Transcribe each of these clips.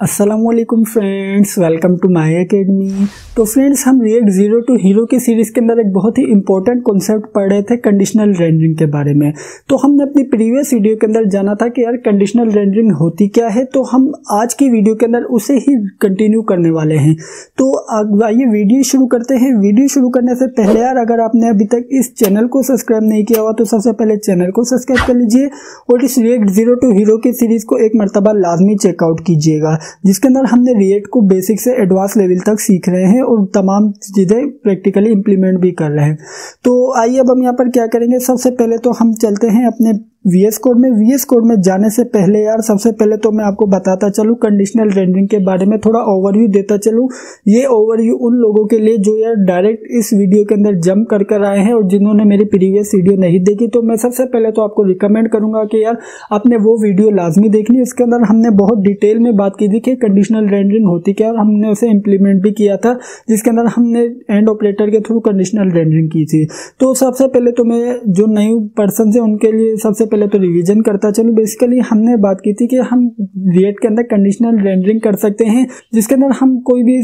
अस्सलामुअलैकुम friends, welcome to my academy. तो friends, हम रिएक्ट जीरो टू हीरो की सीरीज़ के अंदर एक बहुत ही इंपॉर्टेंट कॉन्सेप्ट पढ़ रहे थे कंडीशनल रेंडरिंग के बारे में। तो हमने अपनी प्रीवियस वीडियो के अंदर जाना था कि यार कंडीशनल रेंडरिंग होती क्या है, तो हम आज की वीडियो के अंदर उसे ही कंटिन्यू करने वाले हैं। तो आइए वीडियो शुरू करते हैं। वीडियो शुरू करने से पहले यार, अगर आपने अभी तक इस चैनल को सब्सक्राइब नहीं किया हुआ तो सबसे पहले चैनल को सब्सक्राइब कर लीजिए और इस रिएक्ट जीरो टू हीरो की सीरीज़ को एक मरतबा लाजमी चेकआउट कीजिएगा, जिसके अंदर हमने रिएक्ट को बेसिक से एडवांस लेवल तक सीख रहे हैं और तमाम चीज़ें प्रैक्टिकली इंप्लीमेंट भी कर रहे हैं। तो आइए अब हम यहाँ पर क्या करेंगे, सबसे पहले तो हम चलते हैं अपने VS कोड में। VS कोड में जाने से पहले यार, सबसे पहले तो मैं आपको बताता चलूँ कंडीशनल रेंडरिंग के बारे में, थोड़ा ओवरव्यू देता चलूँ। ये ओवरव्यू उन लोगों के लिए जो यार डायरेक्ट इस वीडियो के अंदर जंप कर आए हैं और जिन्होंने मेरी प्रीवियस वीडियो नहीं देखी, तो मैं सबसे पहले तो आपको रिकमेंड करूंगा कि यार आपने वो वीडियो लाजमी देखनी। उसके अंदर हमने बहुत डिटेल में बात की थी कि कंडीशनल रेंडरिंग होती क्या, और हमने उसे इम्प्लीमेंट भी किया था, जिसके अंदर हमने एंड ऑपरेटर के थ्रू कंडीशनल रेंडरिंग की थी। तो सबसे पहले तो मैं जो नए पर्सन है उनके लिए सबसे पहले तो रिवीजन करता चलूं। बेसिकली हमने बात की थी कि हम रिएक्ट के अंदर कंडीशनल रेंडरिंग कर सकते हैं, जिसके अंदर हम कोई भी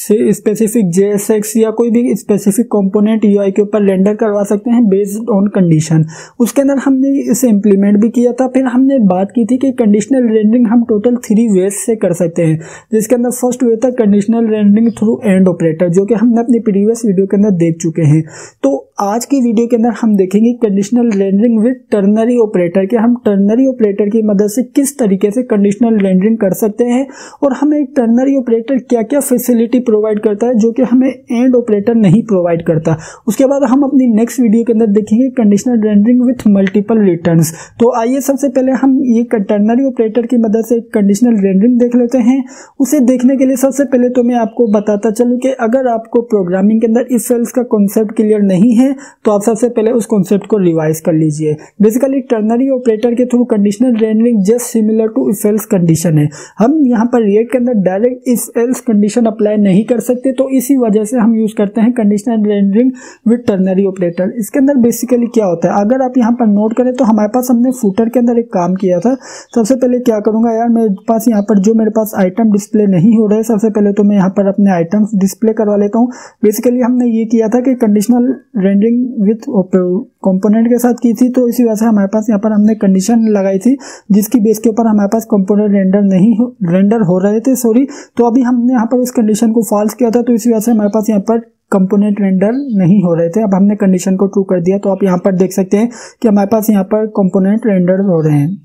स्पेसिफिक JSX या कोई भी स्पेसिफिक कंपोनेंट UI के ऊपर रेंडर करवा सकते हैं बेस्ड ऑन कंडीशन। उसके अंदर हमने इसे इम्प्लीमेंट भी किया था। फिर हमने बात की थी कि कंडीशनल रेंडरिंग हम टोटल 3 वेज से कर सकते हैं, जिसके अंदर फर्स्ट वे था conditional rendering through and operator, जो कि हमने अपनी प्रीवियस वीडियो के अंदर देख चुके हैं। तो आज की वीडियो के अंदर हम देखेंगे conditional rendering with ternary operator, कि हम टर्नरी ऑपरेटर की मदद से किस तरीके से कंडीशनल रेंडरिंग कर सकते हैं और हमें टर्नरी ऑपरेटर क्या क्या फैसिलिटी प्रोवाइड करता है जो कि हमें एंड ऑपरेटर नहीं प्रोवाइड करता। उसके बाद हम अपनी नेक्स्ट वीडियो के अंदर देखेंगे conditional rendering with multiple returns. तो आइए सबसे पहले हम ये टर्नरी ऑपरेटर की मदद से कंडीशनल रेंडरिंग देख लेते हैं। उसे देखने के लिए सबसे पहले तो मैं आपको बताता चलूं कि अगर आपको प्रोग्रामिंग के अंदर इफ एल्स का कॉन्सेप्ट क्लियर नहीं है तो आप सबसे पहले उस कॉन्सेप्ट को रिवाइज कर लीजिए। बेसिकली टर्नरी ऑपरेटर के through conditional rendering just similar to if else condition है। हम यहाँ पर रिएक्ट के अंदर direct if else condition apply नहीं कर सकते, तो इसी वजह से हम यूज करते हैं conditional rendering with ternary operator. इसके अंदर बेसिकली क्या होता है, अगर आप यहाँ पर नोट करें तो हमारे पास हमने फुटर के अंदर एक काम किया था। सबसे पहले क्या करूंगा यार, मेरे पास यहाँ पर जो मेरे पास आइटम डिस्प्ले नहीं हो रहा है, सबसे पहले तो मैं यहाँ पर अपने आइटम्स डिस्प्ले करवा लेता हूँ। बेसिकली हमने ये किया था कि कंडीशनल रेंडरिंग विथ कंपोनेंट के साथ की थी, तो इसी वजह से हमारे पास यहाँ पर हमने कंडीशन लगाई थी जिसकी बेस के ऊपर हमारे पास कंपोनेंट रेंडर हो रहे थे। तो अभी हमने यहाँ पर उस कंडीशन को फॉल्स किया था, तो इसी वजह से हमारे पास यहाँ पर कंपोनेंट रेंडर नहीं हो रहे थे। अब हमने कंडीशन को ट्रू कर दिया, तो आप यहाँ पर देख सकते हैं कि हमारे पास यहाँ पर कंपोनेंट रेंडर हो रहे हैं।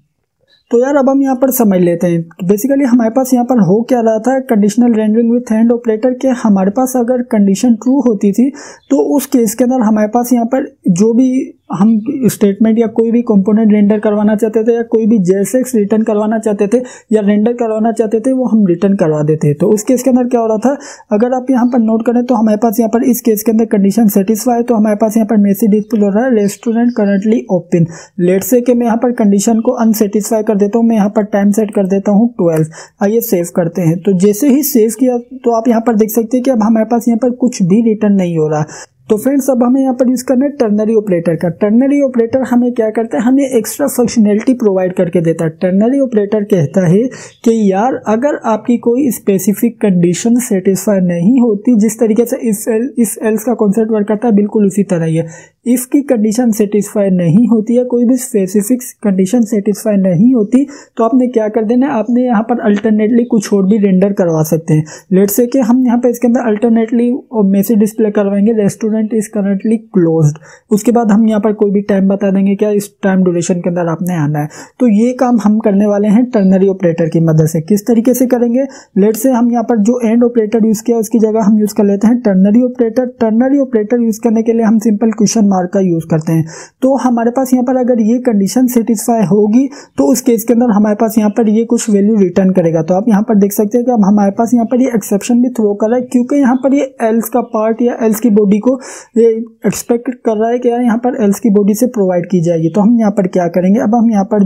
तो यार अब हम यहाँ पर समझ लेते हैं बेसिकली हमारे पास यहाँ पर हो क्या रहा था conditional rendering with and operator के। हमारे पास अगर कंडीशन ट्रू होती थी तो उस केस के अंदर हमारे पास यहाँ पर जो भी हम स्टेटमेंट या कोई भी कंपोनेंट रेंडर करवाना चाहते थे या कोई भी JSX रिटर्न करवाना चाहते थे या रेंडर करवाना चाहते थे, वो हम रिटर्न करवा देते। तो उस केस के अंदर क्या हो रहा था, अगर आप यहाँ पर नोट करें तो हमारे पास यहाँ पर इस केस के अंदर कंडीशन सेटिस्फाई, तो हमारे पास यहाँ पर मैसेज डिस्प्ले हो रहा है restaurant currently open. Let's say कि मैं यहाँ पर कंडीशन को अनसेटिस्फाई कर देता हूँ, मैं यहाँ पर टाइम सेट कर देता हूँ 12। आइए सेव करते हैं। तो जैसे ही सेव किया तो आप यहाँ पर देख सकते हैं कि अब हमारे पास यहाँ पर कुछ भी रिटर्न नहीं हो रहा। तो फ्रेंड्स, अब हमें यहाँ पर यूज करना है टर्नरी ऑपरेटर का। टर्नरी ऑपरेटर हमें क्या करता है, हमें एक्स्ट्रा फंक्शनैलिटी प्रोवाइड करके देता है। टर्नरी ऑपरेटर कहता है कि यार अगर आपकी कोई स्पेसिफिक कंडीशन सेटिस्फाई नहीं होती, जिस तरीके से इफ एल्स का कॉन्सेप्ट वर्क करता है बिल्कुल उसी तरह ही है। इफ की कंडीशन सेटिस्फाई नहीं होती है, कोई भी स्पेसिफिक कंडीशन सेटिस्फाई नहीं होती, तो आपने क्या कर देना है, आपने यहाँ पर अल्टरनेटली कुछ और भी रेंडर करवा सकते हैं। लेट्स से कि हम यहाँ पर इसके अंदर अल्टरनेटली मैसेज डिस्प्ले करवाएंगे रेस्टोरेंट इज करंटली क्लोज्ड। उसके बाद हम यहाँ पर कोई भी टाइम बता देंगे क्या इस टाइम ड्यूरेशन के अंदर आपने आना है। तो ये काम हम करने वाले हैं टर्नरी ऑपरेटर की मदद से। किस तरीके से करेंगे, लेट्स से हम यहाँ पर जो एंड ऑपरेटर यूज किया उसकी जगह हम यूज कर लेते हैं ternary operator. Ternary operator use करने के लिए हम सिंपल क्वेश्चन मार्क का यूज करते हैं। तो हमारे पास यहाँ पर अगर ये कंडीशन सेटिस्फाई होगी तो उस केस के अंदर हमारे पास यहाँ पर ये कुछ वैल्यू रिटर्न करेगा। तो आप यहाँ पर देख सकते हैं कि अब हमारे पास यहाँ पर ये एक्सेप्शन भी थ्रो कर रहा है, क्योंकि यहाँ पर ये एल्स का पार्ट या एल्स की बॉडी को ये एक्सपेक्ट कर रहा है कि यार यहाँ पर एल्स की बॉडी से प्रोवाइड की जाएगी। तो हम यहाँ पर क्या करेंगे, अब हम यहाँ पर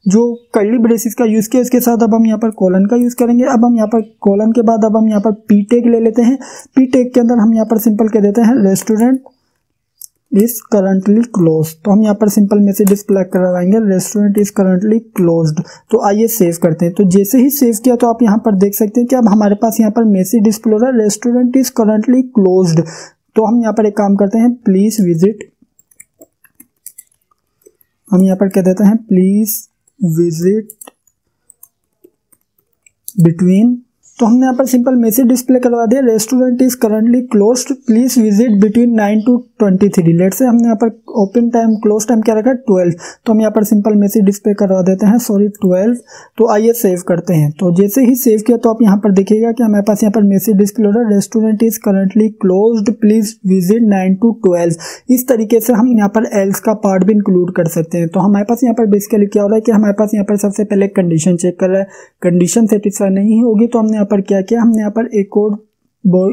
जो कर्ली ब्रेसेस का यूज किया इसके साथ अब हम यहाँ पर कोलन का यूज करेंगे। अब हम यहाँ पर कोलन के बाद अब हम यहाँ पर पी टैग ले लेते हैं। पी टैग के अंदर हम यहाँ पर सिंपल कह देते हैं रेस्टोरेंट इज करंटली क्लोज। तो हम यहाँ पर सिंपल मैसेज डिस्प्ले करवाएंगे रेस्टोरेंट इज करंटली क्लोज्ड। तो आइए सेव करते हैं। तो जैसे ही सेव किया तो आप यहाँ पर देख सकते हैं कि अब हमारे पास यहाँ पर मैसेज डिस्प्ले हो रहा है रेस्टोरेंट इज करंटली क्लोज्ड। तो हम यहाँ पर एक काम करते हैं, प्लीज विजिट, हम यहाँ पर कह देते हैं प्लीज विजिट बिटवीन। तो हमने यहाँ पर सिंपल मैसेज डिस्प्ले करवा दिया restaurant is currently closed, please visit between 9 to 23। लेट से हमने यहाँ पर ओपन टाइम क्लोज टाइम क्या रखा है 12। तो हम यहाँ पर सिंपल मैसेज डिस्प्ले करवा देते हैं 12। तो आइए सेव करते हैं। तो जैसे ही सेव किया तो आप यहाँ पर देखिएगा कि हमारे पास यहाँ पर मैसेज डिस्प्ले हो रहा है restaurant is currently closed, please visit 9 to 12। इस तरीके से हम यहाँ पर एल्स का पार्ट भी इंक्लूड कर सकते हैं। तो हमारे पास यहाँ पर बेसिकली क्या हो रहा है कि हमारे पास यहाँ पर सबसे पहले कंडीशन चेक कर रहा है, कंडीशन सेटिस्फाई नहीं होगी तो हमने यहाँ पर क्या किया, हमने यहाँ पर एक कोड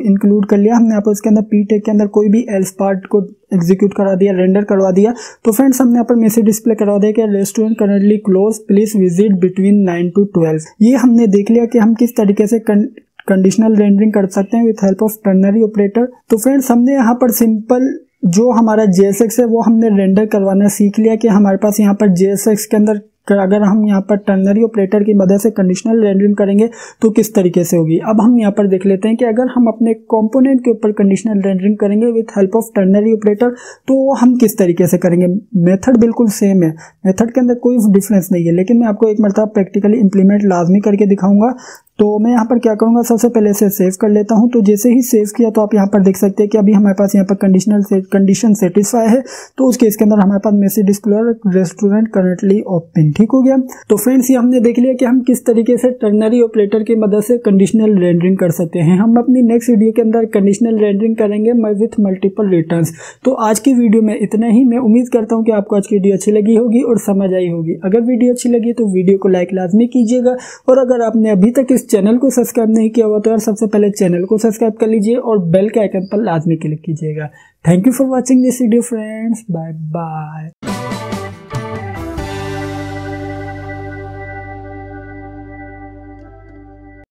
इंक्लूड कर लिया, हमने यहाँ पर उसके अंदर पी टैग के अंदर कोई भी एल्स पार्ट को एग्जीक्यूट करा दिया, रेंडर करवा दिया। तो फ्रेंड्स हमने यहाँ पर मैसेज डिस्प्ले करवा दिया कि restaurant currently close, please visit between 9 to 12। ये हमने देख लिया कि हम किस तरीके से कंडीशनल रेंडरिंग कर सकते हैं with help of ternary operator. तो फ्रेंड्स हमने यहाँ पर सिंपल जो हमारा JSX है वो हमने रेंडर करवाना सीख लिया कि हमारे पास यहाँ पर JSX के अंदर अगर हम यहाँ पर टर्नरी ऑपरेटर की मदद से कंडीशनल रेंडरिंग करेंगे तो किस तरीके से होगी। अब हम यहाँ पर देख लेते हैं कि अगर हम अपने कंपोनेंट के ऊपर कंडीशनल रेंडरिंग करेंगे with help of ternary operator तो हम किस तरीके से करेंगे। मेथड बिल्कुल सेम है, मेथड के अंदर कोई डिफरेंस नहीं है, लेकिन मैं आपको एक मरतबा प्रैक्टिकली इंप्लीमेंट लाजमी करके दिखाऊंगा। तो मैं यहाँ पर क्या करूँगा, सबसे पहले इसे सेव कर लेता हूँ। तो जैसे ही सेव किया तो आप यहाँ पर देख सकते हैं कि अभी हमारे पास यहाँ पर कंडीशन सेटिस्फाई है। तो उस केस के अंदर हमारे पास message display restaurant currently open. ठीक हो गया। तो फ्रेंड्स ये हमने देख लिया कि हम किस तरीके से टर्नरी ऑपरेटर की मदद से कंडीशनल रेंडरिंग कर सकते हैं। हम अपनी नेक्स्ट वीडियो के अंदर कंडीशनल रेंडरिंग करेंगे विथ मल्टीपल रिटर्न्स। तो आज की वीडियो में इतना ही। मैं उम्मीद करता हूँ कि आपको आज की वीडियो अच्छी लगी होगी और समझ आई होगी। अगर वीडियो अच्छी लगी तो वीडियो को लाइक लाजमी कीजिएगा, और अगर आपने अभी तक इस चैनल को सब्सक्राइब नहीं किया हुआ तो यार सबसे पहले चैनल को सब्सक्राइब कर लीजिए और बेल के आइकन पर लाजमी क्लिक कीजिएगा। Thank you for watching this video friends, bye bye.